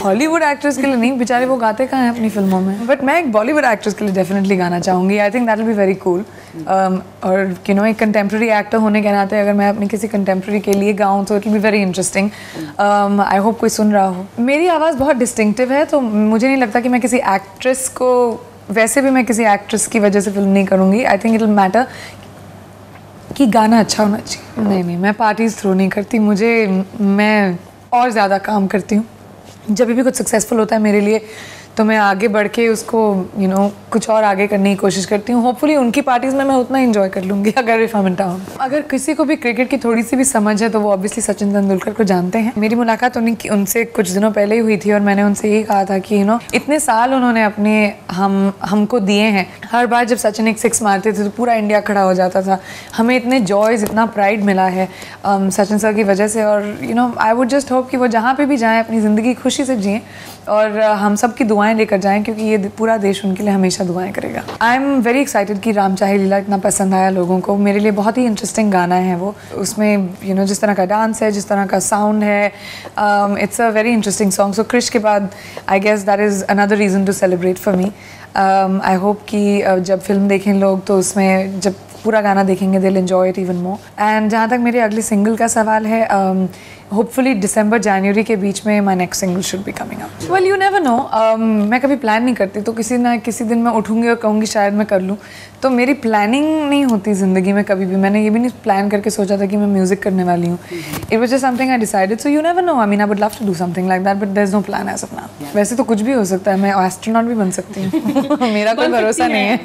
Hollywood actress के लिए नहीं, बेचारे वो गाते कहाँ हैं अपनी फिल्मों में, बट मैं एक बॉलीवुड एक्ट्रेस के लिए डेफिनेटली गाना चाहूँगी। I think that will be very cool. और यू नो एक कंटेम्प्रेरी एक्टर होने के नाते अगर मैं अपनी किसी कंटेम्प्रेरी के लिए गाऊँ तो it will be very interesting. I hope कोई सुन रहा हो। मेरी आवाज़ बहुत डिस्टिंक्टिव है, तो मुझे नहीं लगता कि मैं किसी एक्ट्रेस को, वैसे भी मैं किसी एक्ट्रेस की वजह से फिल्म नहीं करूँगी। I think it will matter कि गाना अच्छा होना चाहिए। नहीं, मैं पार्टीज थ्रो नहीं करती, मैं और ज़्यादा काम करती हूँ। जब भी कुछ सक्सेसफुल होता है मेरे लिए तो मैं आगे बढ़ के उसको कुछ और आगे करने की कोशिश करती हूँ। होपफुली उनकी पार्टीज़ में मैं उतना एंजॉय कर लूँगी अगर if I am in town. अगर किसी को भी क्रिकेट की थोड़ी सी भी समझ है तो वो ऑब्वियसली सचिन तेंदुलकर को जानते हैं। मेरी मुलाकात उनसे कुछ दिनों पहले ही हुई थी और मैंने उनसे यही कहा था कि इतने साल उन्होंने अपने हमको दिए हैं। हर बार जब सचिन एक सिक्स मारते थे तो पूरा इंडिया खड़ा हो जाता था। हमें इतने जॉयज़, इतना प्राइड मिला है सचिन सर की वजह से। और आई वुड जस्ट होप कि वो जहाँ पे भी जाएँ अपनी ज़िंदगी खुशी से जिएँ और हम सब की दुआएं लेकर जाएं, क्योंकि ये पूरा देश उनके लिए हमेशा दुआएं करेगा। आई एम वेरी एक्साइटेड कि राम चाहे लीला इतना पसंद आया लोगों को। मेरे लिए बहुत ही इंटरेस्टिंग गाना है वो। उसमें जिस तरह का डांस है, जिस तरह का साउंड है, it's a very interesting song. So Krrish के बाद I guess that is another reason to celebrate for me. I hope कि जब फिल्म देखें लोग तो उसमें जब पूरा गाना देखेंगे दिल enjoy it even more. And जहाँ तक मेरे अगले सिंगल का सवाल है, होपफुली दिसंबर जनवरी के बीच में my next single should be coming up. Well you never no, मैं कभी प्लान नहीं करती, तो किसी ना किसी दिन मैं उठूँगी और कहूँगी शायद मैं कर लूँ। तो मेरी प्लानिंग नहीं होती ज़िंदगी में कभी भी। मैंने ये भी नहीं प्लान करके सोचा था कि मैं म्यूज़िक करने वाली हूँ। It was just something I decided. So you never know, I mean I would love to do something like that, but there is no plan as of now. वैसे तो कुछ भी हो सकता है, मैं एस्ट्रोनॉट भी बन सकती हूँ। मेरा कोई भरोसा नहीं है।